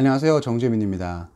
안녕하세요, 정재민입니다.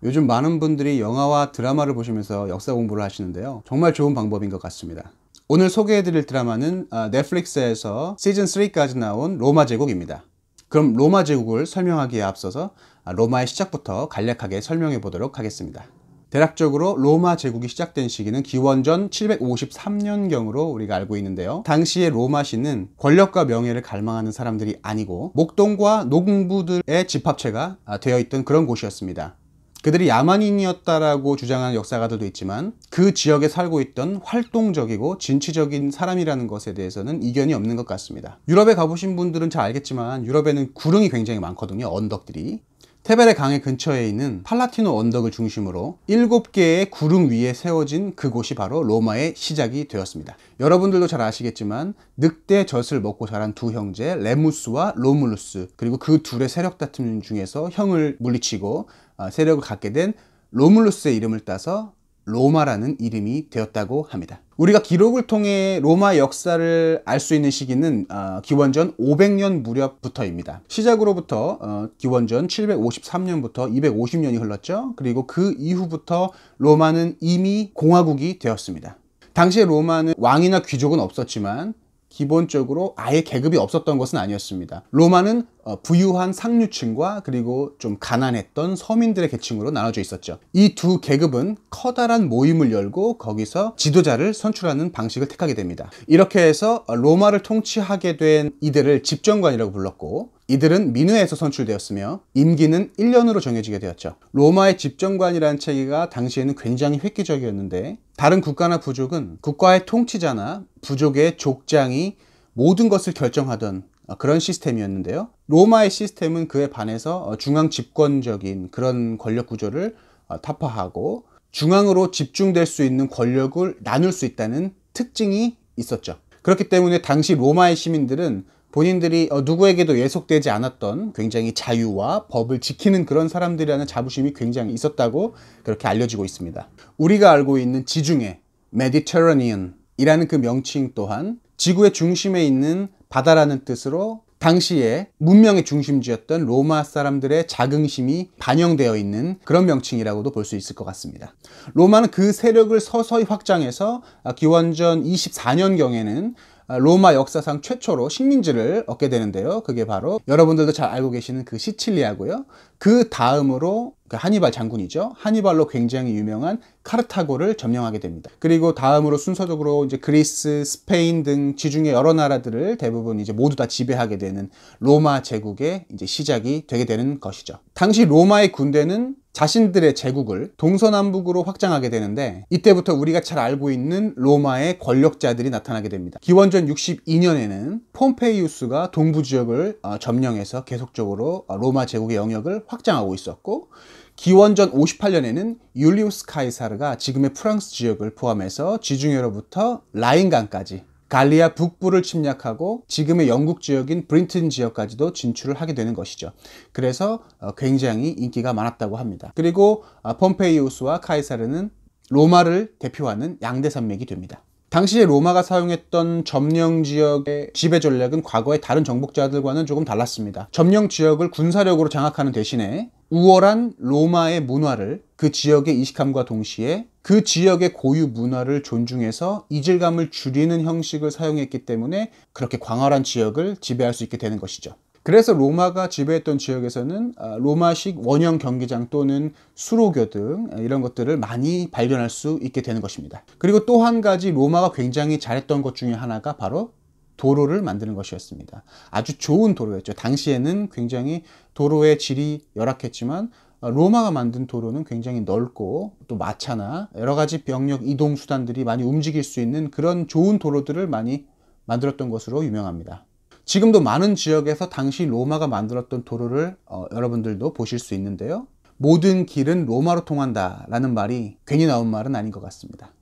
요즘 많은 분들이 영화와 드라마를 보시면서 역사 공부를 하시는데요, 정말 좋은 방법인 것 같습니다. 오늘 소개해드릴 드라마는 넷플릭스에서 시즌 3까지 나온 로마 제국입니다. 그럼 로마 제국을 설명하기에 앞서서 로마의 시작부터 간략하게 설명해 보도록 하겠습니다. 대략적으로 로마 제국이 시작된 시기는 기원전 753년경으로 우리가 알고 있는데요, 당시의 로마시는 권력과 명예를 갈망하는 사람들이 아니고 목동과 농부들의 집합체가 되어 있던 그런 곳이었습니다. 그들이 야만인이었다라고 주장하는 역사가들도 있지만 그 지역에 살고 있던 활동적이고 진취적인 사람이라는 것에 대해서는 이견이 없는 것 같습니다. 유럽에 가보신 분들은 잘 알겠지만 유럽에는 구릉이 굉장히 많거든요. 언덕들이. 테베레 강의 근처에 있는 팔라티노 언덕을 중심으로 7개의 구릉 위에 세워진 그곳이 바로 로마의 시작이 되었습니다. 여러분들도 잘 아시겠지만 늑대 젖을 먹고 자란 두 형제 레무스와 로물루스, 그리고 그 둘의 세력 다툼 중에서 형을 물리치고 세력을 갖게 된 로물루스의 이름을 따서 로마라는 이름이 되었다고 합니다. 우리가 기록을 통해 로마 역사를 알 수 있는 시기는 기원전 500년 무렵부터입니다. 시작으로부터 기원전 753년부터 250년이 흘렀죠. 그리고 그 이후부터 로마는 이미 공화국이 되었습니다. 당시에 로마는 왕이나 귀족은 없었지만 기본적으로 아예 계급이 없었던 것은 아니었습니다. 로마는 부유한 상류층과 그리고 좀 가난했던 서민들의 계층으로 나눠져 있었죠. 이 두 계급은 커다란 모임을 열고 거기서 지도자를 선출하는 방식을 택하게 됩니다. 이렇게 해서 로마를 통치하게 된 이들을 집정관이라고 불렀고, 이들은 민회에서 선출되었으며 임기는 1년으로 정해지게 되었죠. 로마의 집정관이라는 체계가 당시에는 굉장히 획기적이었는데, 다른 국가나 부족은 국가의 통치자나 부족의 족장이 모든 것을 결정하던 그런 시스템이었는데요, 로마의 시스템은 그에 반해서 중앙 집권적인 그런 권력 구조를 타파하고 중앙으로 집중될 수 있는 권력을 나눌 수 있다는 특징이 있었죠. 그렇기 때문에 당시 로마의 시민들은 본인들이 누구에게도 예속되지 않았던 굉장히 자유와 법을 지키는 그런 사람들이라는 자부심이 굉장히 있었다고 그렇게 알려지고 있습니다. 우리가 알고 있는 지중해, 메디테라니언이라는 그 명칭 또한 지구의 중심에 있는 바다라는 뜻으로 당시에 문명의 중심지였던 로마 사람들의 자긍심이 반영되어 있는 그런 명칭이라고도 볼 수 있을 것 같습니다. 로마는 그 세력을 서서히 확장해서 기원전 24년경에는 로마 역사상 최초로 식민지를 얻게 되는데요, 그게 바로 여러분들도 잘 알고 계시는 그 시칠리아고요. 그 다음으로 하니발 장군이죠. 하니발로 굉장히 유명한 카르타고를 점령하게 됩니다. 그리고 다음으로 순서적으로 이제 그리스, 스페인 등 지중해 여러 나라들을 대부분 이제 모두 다 지배하게 되는 로마 제국의 이제 시작이 되게 되는 것이죠. 당시 로마의 군대는 자신들의 제국을 동서남북으로 확장하게 되는데, 이때부터 우리가 잘 알고 있는 로마의 권력자들이 나타나게 됩니다. 기원전 62년에는 폼페이우스가 동부 지역을 점령해서 계속적으로 로마 제국의 영역을 확장하고 있었고, 기원전 58년에는 율리우스 카이사르가 지금의 프랑스 지역을 포함해서 지중해로부터 라인강까지 갈리아 북부를 침략하고 지금의 영국 지역인 브린튼 지역까지도 진출을 하게 되는 것이죠. 그래서 굉장히 인기가 많았다고 합니다. 그리고 폼페이우스와 카이사르는 로마를 대표하는 양대 산맥이 됩니다. 당시에 로마가 사용했던 점령 지역의 지배 전략은 과거의 다른 정복자들과는 조금 달랐습니다. 점령 지역을 군사력으로 장악하는 대신에 우월한 로마의 문화를 그 지역에 이식함과 동시에 그 지역의 고유 문화를 존중해서 이질감을 줄이는 형식을 사용했기 때문에 그렇게 광활한 지역을 지배할 수 있게 되는 것이죠. 그래서 로마가 지배했던 지역에서는 로마식 원형 경기장 또는 수로교 등 이런 것들을 많이 발견할 수 있게 되는 것입니다. 그리고 또 한 가지 로마가 굉장히 잘했던 것 중에 하나가 바로 도로를 만드는 것이었습니다. 아주 좋은 도로였죠. 당시에는 굉장히 도로의 질이 열악했지만 로마가 만든 도로는 굉장히 넓고 또 마차나 여러 가지 병력 이동 수단들이 많이 움직일 수 있는 그런 좋은 도로들을 많이 만들었던 것으로 유명합니다. 지금도 많은 지역에서 당시 로마가 만들었던 도로를 여러분들도 보실 수 있는데요, 모든 길은 로마로 통한다 라는 말이 괜히 나온 말은 아닌 것 같습니다.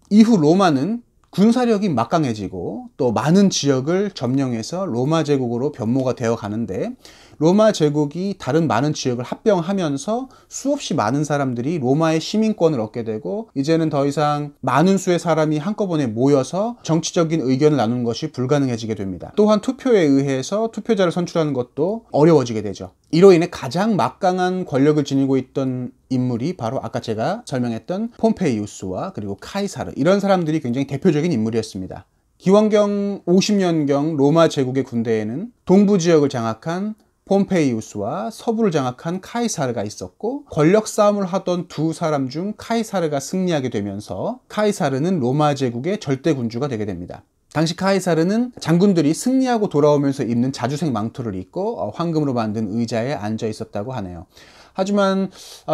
이후 로마는 군사력이 막강해지고 또 많은 지역을 점령해서 로마 제국으로 변모가 되어 가는데, 로마 제국이 다른 많은 지역을 합병하면서 수없이 많은 사람들이 로마의 시민권을 얻게 되고, 이제는 더 이상 많은 수의 사람이 한꺼번에 모여서 정치적인 의견을 나누는 것이 불가능해지게 됩니다. 또한 투표에 의해서 투표자를 선출하는 것도 어려워지게 되죠. 이로 인해 가장 막강한 권력을 지니고 있던 인물이 바로 아까 제가 설명했던 폼페이우스와 그리고 카이사르, 이런 사람들이 굉장히 대표적인 인물이었습니다. 기원경 50년경 로마 제국의 군대에는 동부 지역을 장악한 폼페이우스와 서부를 장악한 카이사르가 있었고, 권력 싸움을 하던 두 사람 중 카이사르가 승리하게 되면서 카이사르는 로마 제국의 절대 군주가 되게 됩니다. 당시 카이사르는 장군들이 승리하고 돌아오면서 입는 자주색 망토를 입고 황금으로 만든 의자에 앉아 있었다고 하네요. 하지만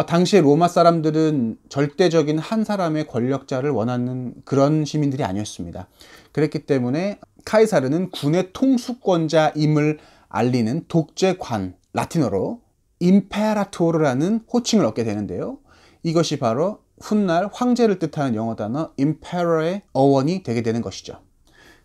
당시에 로마 사람들은 절대적인 한 사람의 권력자를 원하는 그런 시민들이 아니었습니다. 그랬기 때문에 카이사르는 군의 통수권자임을 알리는 독재관, 라틴어로 임페라토르라는 호칭을 얻게 되는데요. 이것이 바로 훗날 황제를 뜻하는 영어 단어 임페러의 어원이 되게 되는 것이죠.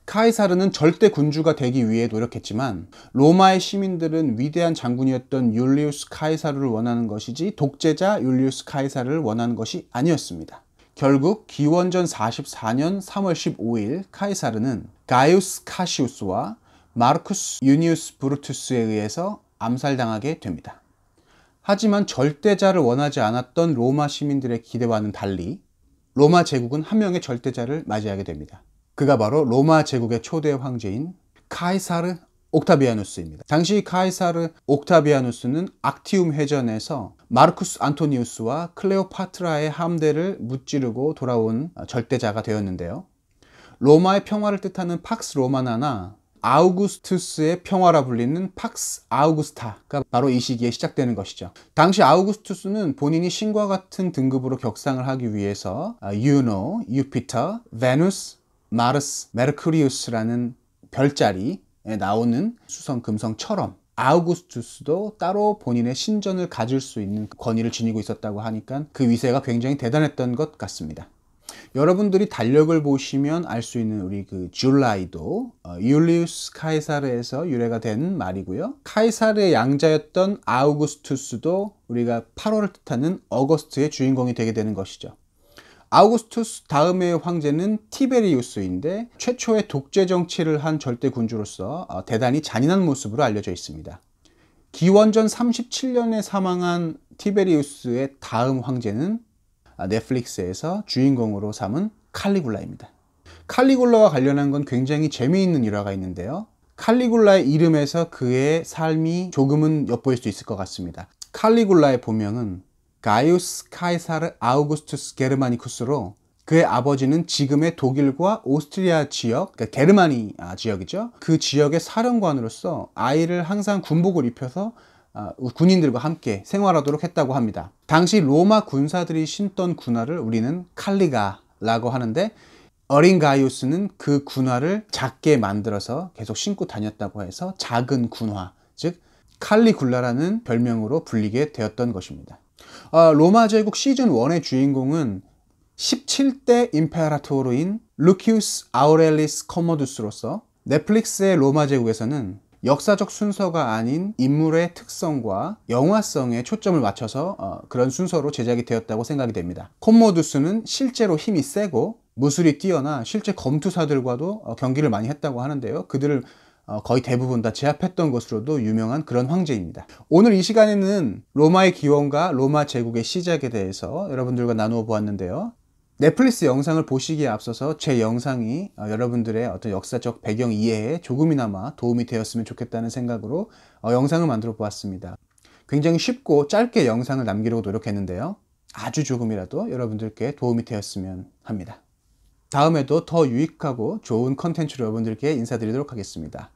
카이사르는 절대 군주가 되기 위해 노력했지만 로마의 시민들은 위대한 장군이었던 율리우스 카이사르를 원하는 것이지 독재자 율리우스 카이사르를 원하는 것이 아니었습니다. 결국 기원전 44년 3월 15일 카이사르는 가이우스 카시우스와 마르쿠스 유니우스 브루투스에 의해서 암살당하게 됩니다. 하지만 절대자를 원하지 않았던 로마 시민들의 기대와는 달리 로마 제국은 한 명의 절대자를 맞이하게 됩니다. 그가 바로 로마 제국의 초대 황제인 카이사르 옥타비아누스입니다. 당시 카이사르 옥타비아누스는 악티움 해전에서 마르쿠스 안토니우스와 클레오파트라의 함대를 무찌르고 돌아온 절대자가 되었는데요. 로마의 평화를 뜻하는 팍스 로마나나 아우구스투스의 평화라 불리는 팍스 아우구스타가 바로 이 시기에 시작되는 것이죠. 당시 아우구스투스는 본인이 신과 같은 등급으로 격상을 하기 위해서 유노, 유피터, 베누스, 마르스, 메르쿠리우스라는 별자리에 나오는 수성, 금성처럼 아우구스투스도 따로 본인의 신전을 가질 수 있는 권위를 지니고 있었다고 하니까 그 위세가 굉장히 대단했던 것 같습니다. 여러분들이 달력을 보시면 알 수 있는 우리 그 줄라이도 율리우스 카이사르에서 유래가 된 말이고요. 카이사르의 양자였던 아우구스투스도 우리가 8월을 뜻하는 어거스트의 주인공이 되게 되는 것이죠. 아우구스투스 다음의 황제는 티베리우스인데 최초의 독재 정치를 한 절대 군주로서 대단히 잔인한 모습으로 알려져 있습니다. 기원전 37년에 사망한 티베리우스의 다음 황제는 넷플릭스에서 주인공으로 삼은 칼리굴라입니다. 칼리굴라와 관련한 건 굉장히 재미있는 일화가 있는데요. 칼리굴라의 이름에서 그의 삶이 조금은 엿보일 수 있을 것 같습니다. 칼리굴라의 본명은 가이우스 카이사르 아우구스투스 게르마니쿠스로 그의 아버지는 지금의 독일과 오스트리아 지역, 그러니까 게르마니 지역이죠. 그 지역의 사령관으로서 아이를 항상 군복을 입혀서 군인들과 함께 생활하도록 했다고 합니다. 당시 로마 군사들이 신던 군화를 우리는 칼리가라고 하는데 어린 가이우스는 그 군화를 작게 만들어서 계속 신고 다녔다고 해서 작은 군화, 즉 칼리굴라라는 별명으로 불리게 되었던 것입니다. 로마 제국 시즌 1의 주인공은 17대 임페라토르인 루키우스 아우렐리스 커모두스로서 넷플릭스의 로마 제국에서는 역사적 순서가 아닌 인물의 특성과 영화성에 초점을 맞춰서 그런 순서로 제작이 되었다고 생각이 됩니다. 콤모두스는 실제로 힘이 세고 무술이 뛰어나 실제 검투사들과도 경기를 많이 했다고 하는데요. 그들을 거의 대부분 다 제압했던 것으로도 유명한 그런 황제입니다. 오늘 이 시간에는 로마의 기원과 로마 제국의 시작에 대해서 여러분들과 나누어 보았는데요. 넷플릭스 영상을 보시기에 앞서서 제 영상이 여러분들의 어떤 역사적 배경 이해에 조금이나마 도움이 되었으면 좋겠다는 생각으로 영상을 만들어 보았습니다. 굉장히 쉽고 짧게 영상을 남기려고 노력했는데요. 아주 조금이라도 여러분들께 도움이 되었으면 합니다. 다음에도 더 유익하고 좋은 컨텐츠로 여러분들께 인사드리도록 하겠습니다.